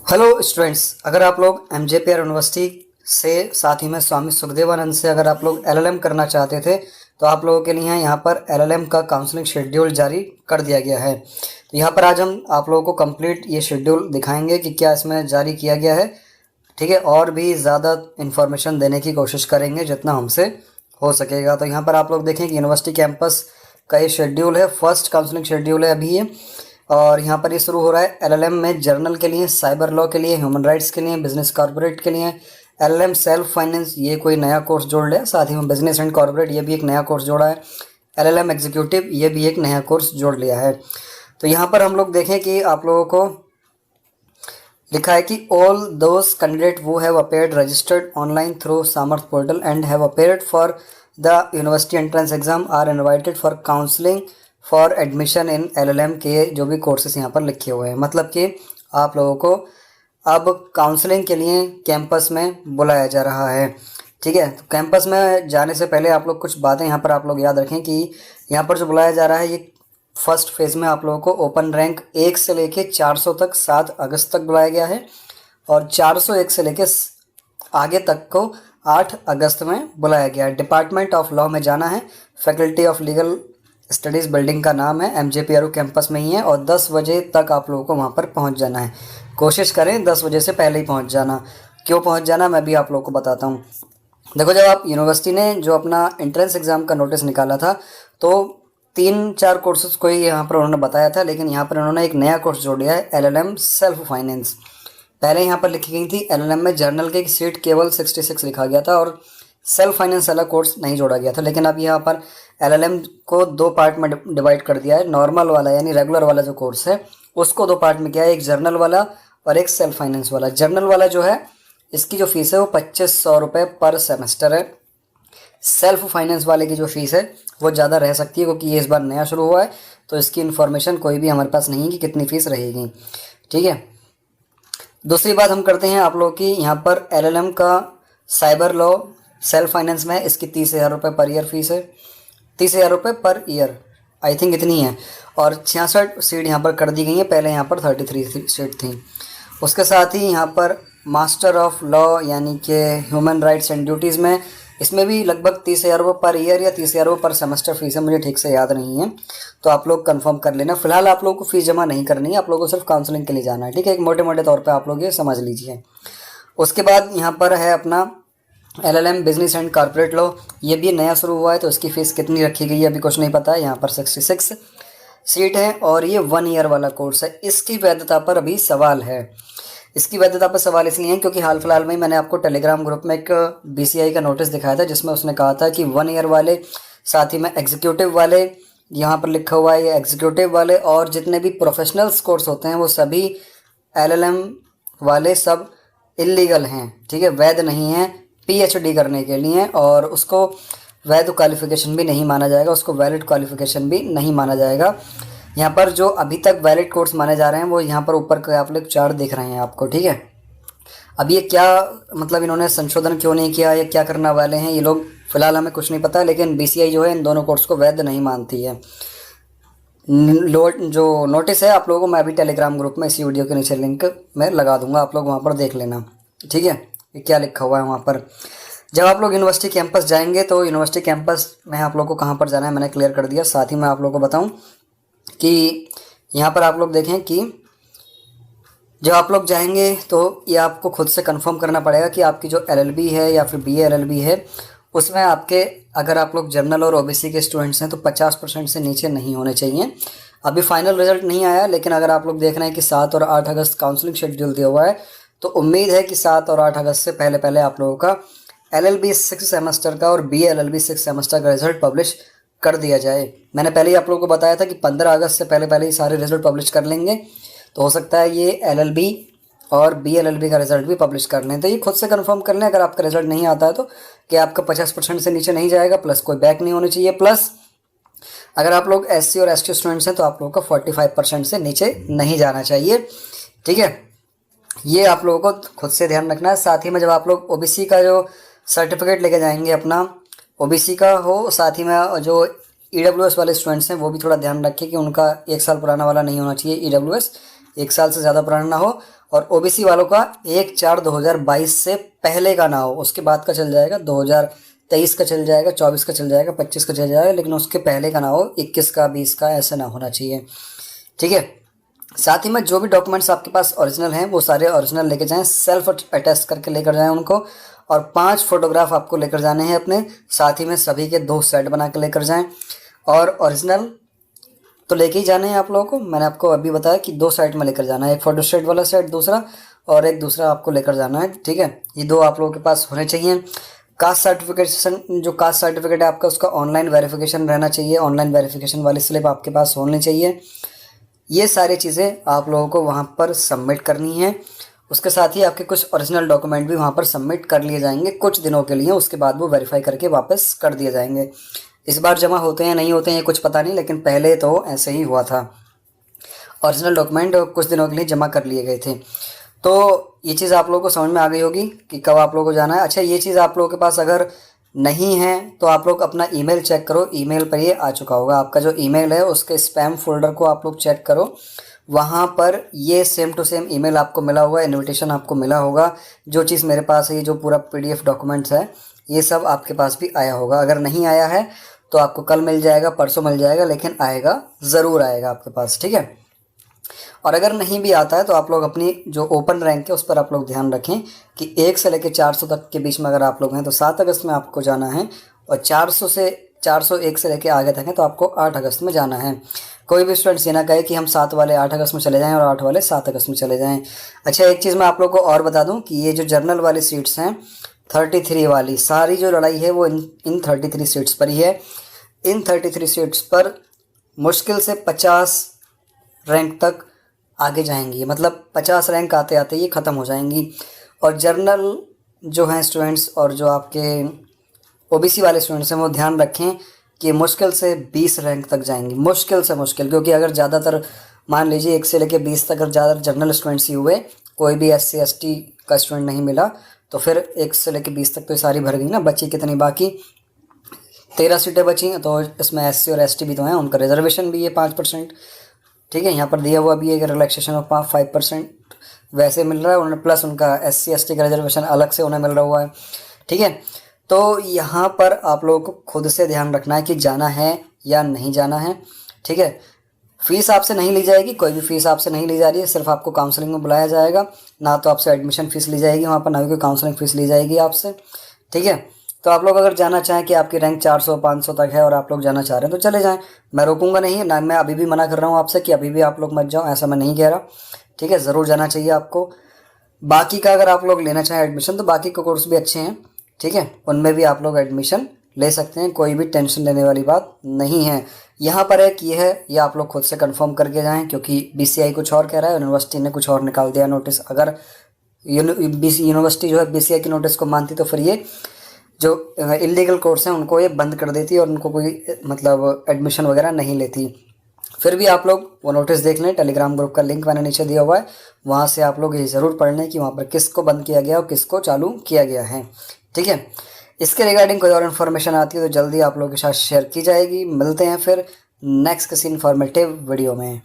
Hello students, अगर आप लोग एमजेपीआर यूनिवर्सिटी से साथ ही में स्वामी सुखदेवानंद से अगर आप लोग एलएलएम करना चाहते थे तो आप लोगों के लिए यहाँ पर एलएलएम का काउंसलिंग शेड्यूल जारी कर दिया गया है। तो यहाँ पर आज हम आप लोगों को कंप्लीट ये शेड्यूल दिखाएंगे कि क्या इसमें जारी किया गया है। ठीक है, और भी ज़्यादा इन्फॉर्मेशन देने की कोशिश करेंगे जितना हमसे हो सकेगा। तो यहाँ पर आप लोग देखें कि यूनिवर्सिटी कैंपस का ये शेड्यूल है, फर्स्ट काउंसलिंग शेड्यूल है अभी ये। और यहाँ पर ये शुरू हो रहा है एलएलएम में जर्नल के लिए, साइबर लॉ के लिए, ह्यूमन राइट्स के लिए, बिजनेस कॉर्पोरेट के लिए, एलएलएम सेल्फ फाइनेंस ये कोई नया कोर्स जोड़ लिया, साथ ही में बिजनेस एंड कॉर्पोरेट ये भी एक नया कोर्स जोड़ा है, एलएलएम एग्जीक्यूटिव ये भी एक नया कोर्स जोड़ लिया है। तो यहाँ पर हम लोग देखें कि आप लोगों को लिखा है कि all those candidate who have appeared registered online through Samarth portal and have appeared for the university entrance exam are invited for counselling for admission in LLM के जो भी कोर्सेस यहाँ पर लिखे हुए हैं। मतलब कि आप लोगों को अब काउंसलिंग के लिए कैंपस में बुलाया जा रहा है। ठीक है, तो कैंपस में जाने से पहले आप लोग कुछ बातें यहाँ पर आप लोग याद रखें कि यहाँ पर जो बुलाया जा रहा है ये फर्स्ट फेज़ में आप लोगों को ओपन रैंक 1 से लेके 400 तक 7 अगस्त तक बुलाया गया है, और 401 से लेके आगे तक को 8 अगस्त में बुलाया गया है। डिपार्टमेंट ऑफ लॉ में जाना है, faculty of legal studies building का नाम है, एमजेपीआर कैंपस में ही है, और 10 बजे तक आप लोगों को वहाँ पर पहुँच जाना है। कोशिश करें 10 बजे से पहले ही पहुँच जाना। क्यों पहुँच जाना मैं भी आप लोगों को बताता हूँ। देखो, जब आप यूनिवर्सिटी ने जो अपना एंट्रेंस एग्ज़ाम का नोटिस निकाला था तो 3-4 कोर्सेज को ही यहाँ पर उन्होंने बताया था, लेकिन यहाँ पर उन्होंने एक नया कोर्स जोड़ दिया है, एलएलएम सेल्फ फाइनेंस। पहले यहाँ पर लिखी गई थी एलएलएम में जर्नल की सीट केवल 66 लिखा गया था और सेल्फ फाइनेंस वाला कोर्स नहीं जोड़ा गया था, लेकिन अब यहाँ पर एलएलएम को 2 पार्ट में डिवाइड कर दिया है। नॉर्मल वाला यानी रेगुलर वाला जो कोर्स है उसको 2 पार्ट में किया है, एक जर्नल वाला और एक सेल्फ फाइनेंस वाला। जर्नल वाला जो है इसकी जो फीस है वो 2500 रुपये पर सेमेस्टर है। सेल्फ फाइनेंस वाले की जो फीस है वो ज़्यादा रह सकती है, क्योंकि ये इस बार नया शुरू हुआ है तो इसकी इन्फॉर्मेशन कोई भी हमारे पास नहीं है कि कितनी फ़ीस रहेगी। ठीक है, दूसरी बात हम करते हैं आप लोग की, यहाँ पर एलएलएम का साइबर लॉ सेल्फ फाइनेंस में इसकी 30,000 रुपये पर ईयर फीस है, 30,000 रुपये पर ईयर आई थिंक इतनी है, और 66 सीट यहाँ पर कर दी गई है, पहले यहाँ पर 33 सीट थी। उसके साथ ही यहाँ पर मास्टर ऑफ लॉ यानी कि ह्यूमन राइट्स एंड ड्यूटीज़ में इसमें भी लगभग 30,000 रुपये पर ईयर या 30,000 रुपये पर सेमेस्टर फीस है, मुझे ठीक से याद नहीं है, तो आप लोग कंफर्म कर लेना। फिलहाल आप लोगों को फ़ीस जमा नहीं करनी है, आप लोगों को सिर्फ काउंसलिंग के लिए जाना है। ठीक है, एक मोटे मोटे तौर पे आप लोग ये समझ लीजिए। उसके बाद यहाँ पर है अपना LLM business and corporate law, ये भी नया शुरू हुआ है, तो इसकी फ़ीस कितनी रखी गई है अभी कुछ नहीं पता है। यहाँ पर 66 सीट है और ये 1 ईयर वाला कोर्स है। इसकी वैधता पर अभी सवाल है। इसकी वैधता पर सवाल इसलिए है क्योंकि हाल फिलहाल में मैंने आपको टेलीग्राम ग्रुप में एक बीसीआई का नोटिस दिखाया था, जिसमें उसने कहा था कि 1 ईयर वाले, साथ ही में एग्जीक्यूटिव वाले, यहाँ पर लिखा हुआ है एग्जीक्यूटिव वाले, और जितने भी प्रोफेशनल्स कोर्स होते हैं वो सभी एलएलएम वाले सब इलीगल हैं। ठीक है, वैध नहीं है पीएचडी करने के लिए, और उसको वैध क्वालिफिकेशन भी नहीं माना जाएगा, उसको वैलिड क्वालिफिकेशन भी नहीं माना जाएगा। यहाँ पर जो अभी तक वैलिड कोर्स माने जा रहे हैं वो यहाँ पर ऊपर के आप लोग चार्ट दिख रहे हैं आपको। ठीक है, अब ये क्या मतलब इन्होंने संशोधन क्यों नहीं किया या क्या करना वाले हैं ये लोग, फिलहाल हमें कुछ नहीं पता, लेकिन बीसीआई जो है इन दोनों कोर्स को वैध नहीं मानती है। जो नोटिस है आप लोगों को मैं अभी टेलीग्राम ग्रुप में इसी वीडियो के नीचे लिंक में लगा दूंगा, आप लोग वहाँ पर देख लेना। ठीक है, ये क्या लिखा हुआ है वहाँ पर। जब आप लोग यूनिवर्सिटी कैंपस जाएंगे तो यूनिवर्सिटी कैंपस में आप लोग को कहाँ पर जाना है मैंने क्लियर कर दिया। साथ ही मैं आप लोग को बताऊँ कि यहाँ पर आप लोग देखें कि जब आप लोग जाएंगे तो ये आपको खुद से कंफर्म करना पड़ेगा कि आपकी जो एलएलबी है या फिर बीए एलएलबी है उसमें आपके, अगर आप लोग जनरल और ओबीसी के स्टूडेंट्स हैं तो 50% से नीचे नहीं होने चाहिए। अभी फाइनल रिजल्ट नहीं आया, लेकिन अगर आप लोग देख रहे हैं कि 7 और 8 अगस्त काउंसलिंग शेड्यूल दिया हुआ है, तो उम्मीद है कि 7 और 8 अगस्त से पहले पहले आप लोगों का एलएलबी 6 सेमेस्टर का और बीए एलएलबी 6 सेमेस्टर का रिजल्ट पब्लिश कर दिया जाए। मैंने पहले ही आप लोगों को बताया था कि 15 अगस्त से पहले पहले ही सारे रिजल्ट पब्लिश कर लेंगे, तो हो सकता है ये एलएलबी और बीएलएलबी का रिजल्ट भी पब्लिश कर लें। तो ये खुद से कंफर्म कर लें अगर आपका रिजल्ट नहीं आता है तो, कि आपका 50% से नीचे नहीं जाएगा, प्लस कोई बैक नहीं होनी चाहिए, प्लस अगर आप लोग एससी और एसटी स्टूडेंट्स हैं तो आप लोगों का 45% से नीचे नहीं जाना चाहिए। ठीक है, ये आप लोगों को खुद से ध्यान रखना है। साथ ही में जब आप लोग ओबीसी का जो सर्टिफिकेट लेके जाएंगे अपना ओबीसी का हो, साथ ही में जो ईडब्ल्यूएस वाले स्टूडेंट्स हैं वो भी थोड़ा ध्यान रखें कि उनका 1 साल पुराना वाला नहीं होना चाहिए ईडब्ल्यूएस, 1 साल से ज़्यादा पुराना ना हो, और ओबीसी वालों का 1/4/2022 से पहले का ना हो। उसके बाद का चल जाएगा, 2023 का चल जाएगा, 24 का चल जाएगा, 25 का चल जाएगा, लेकिन उसके पहले का ना हो, 21 का, 20 का, ऐसा ना होना चाहिए। ठीक है। साथ ही में जो भी डॉक्यूमेंट्स आपके पास ओरिजिनल हैं वो सारे ओरिजिनल लेके जाएं, सेल्फ अटेस्ट करके लेकर जाएं उनको, और 5 फोटोग्राफ आपको लेकर जाने हैं अपने। साथ ही में सभी के 2 सेट बना के लेकर जाएं, और ओरिजिनल तो लेके ही जाने हैं आप लोगों को। मैंने आपको अभी बताया कि 2 सेट में लेकर जाना है, एक फोटो स्टेट वाला सेट दूसरा, और एक दूसरा आपको लेकर जाना है। ठीक है, ये 2 आप लोगों के पास होने चाहिए। कास्ट सर्टिफिकेशन, जो कास्ट सर्टिफिकेट है आपका, उसका ऑनलाइन वेरिफिकेशन रहना चाहिए, ऑनलाइन वेरिफिकेशन वाली स्लिप आपके पास होनी चाहिए। ये सारी चीज़ें आप लोगों को वहाँ पर सबमिट करनी है। उसके साथ ही आपके कुछ ओरिजिनल डॉक्यूमेंट भी वहाँ पर सबमिट कर लिए जाएंगे कुछ दिनों के लिए, उसके बाद वो वेरीफाई करके वापस कर दिए जाएंगे। इस बार जमा होते हैं नहीं होते हैं कुछ पता नहीं, लेकिन पहले तो ऐसे ही हुआ था, ओरिजिनल डॉक्यूमेंट कुछ दिनों के लिए जमा कर लिए गए थे। तो ये चीज़ आप लोगों को समझ में आ गई होगी कि कब आप लोगों को जाना है। अच्छा, ये चीज़ आप लोगों के पास अगर नहीं है तो आप लोग अपना ईमेल चेक करो, ईमेल पर ये आ चुका होगा। आपका जो ईमेल है उसके स्पैम फोल्डर को आप लोग चेक करो, वहाँ पर ये सेम टू सेम ईमेल आपको मिला होगा, इनविटेशन आपको मिला होगा। जो चीज़ मेरे पास है, ये जो पूरा PDF डॉक्यूमेंट्स है, ये सब आपके पास भी आया होगा। अगर नहीं आया है तो आपको कल मिल जाएगा, परसों मिल जाएगा, लेकिन आएगा, ज़रूर आएगा आपके पास। ठीक है। और अगर नहीं भी आता है तो आप लोग अपनी जो ओपन रैंक है उस पर आप लोग ध्यान रखें कि 1 से लेकर 400 तक के बीच में अगर आप लोग हैं तो 7 अगस्त में आपको जाना है, और 401 से लेकर आगे तक है तो आपको 8 अगस्त में जाना है। कोई भी स्टूडेंट्स ये ना कहे कि हम 7 वाले 8 अगस्त में चले जाएं और 8 वाले 7 अगस्त में चले जाएं। अच्छा, एक चीज़ मैं आप लोग को और बता दूं कि ये जो जर्नल वाली सीट्स हैं 33 वाली, सारी जो लड़ाई है वो इन 33 सीट्स पर ही है। इन 33 सीट्स पर मुश्किल से 50 रैंक तक आगे जाएंगी, मतलब 50 रैंक आते आते ये ख़त्म हो जाएंगी। और जर्नल जो हैं स्टूडेंट्स और जो आपके ओबीसी वाले स्टूडेंट्स हैं वो ध्यान रखें कि मुश्किल से 20 रैंक तक जाएंगी, मुश्किल से मुश्किल, क्योंकि अगर ज़्यादातर मान लीजिए 1 से लेकर 20 तक अगर ज़्यादा जनरल स्टूडेंट्स ही हुए, कोई भी SC ST का स्टूडेंट नहीं मिला, तो फिर 1 से लेकर 20 तक तो सारी भर गई ना। बची कितनी? बाकी 13 सीटें बची हैं, तो इसमें SC और ST भी तो हैं, उनका रिजर्वेशन भी है 5%। ठीक है, यहाँ पर दिया हुआ भी है कि रिलैक्सेशन ऑफ 5% वैसे मिल रहा है उन्हें, प्लस उनका SC ST का रिजर्वेशन अलग से उन्हें मिल रहा हुआ है। ठीक है, तो यहाँ पर आप लोगों को खुद से ध्यान रखना है कि जाना है या नहीं जाना है। ठीक है, फ़ीस आपसे नहीं ली जाएगी, कोई भी फ़ीस आपसे नहीं ली जा रही है, सिर्फ आपको काउंसलिंग में बुलाया जाएगा। ना तो आपसे एडमिशन फ़ीस ली जाएगी वहाँ पर, ना ही कोई काउंसलिंग फ़ीस ली जाएगी आपसे। ठीक है, तो आप लोग अगर जाना चाहें कि आपकी रैंक 400-500 तक है और आप लोग जाना चाह रहे हैं तो चले जाएं, मैं रोकूंगा नहीं। ना मैं अभी भी मना कर रहा हूँ आपसे कि अभी भी आप लोग मत जाओ, ऐसा मैं नहीं कह रहा। ठीक है, ज़रूर जाना चाहिए आपको। बाकी का अगर आप लोग लेना चाहें एडमिशन तो बाकी के कोर्स भी अच्छे हैं। ठीक है, उनमें भी आप लोग एडमिशन ले सकते हैं, कोई भी टेंशन लेने वाली बात नहीं है। यहाँ पर एक ये है, ये आप लोग खुद से कंफर्म करके जाएं, क्योंकि BCI कुछ और कह रहा है, यूनिवर्सिटी ने कुछ और निकाल दिया नोटिस। अगर यूनिवर्सिटी जो है BCI की नोटिस को मानती तो फिर ये जो इलीगल कोर्स हैं उनको ये बंद कर देती और उनको कोई मतलब एडमिशन वगैरह नहीं लेती। फिर भी आप लोग वो नोटिस देख लें, टेलीग्राम ग्रुप का लिंक मैंने नीचे दिया हुआ है, वहाँ से आप लोग ये ज़रूर पढ़ लें कि वहाँ पर किसको बंद किया गया और किसको चालू किया गया है। ठीक है, इसके रिगार्डिंग कोई और इन्फॉर्मेशन आती है तो जल्दी आप लोगों के साथ शेयर की जाएगी। मिलते हैं फिर नेक्स्ट किसी इन्फॉर्मेटिव वीडियो में।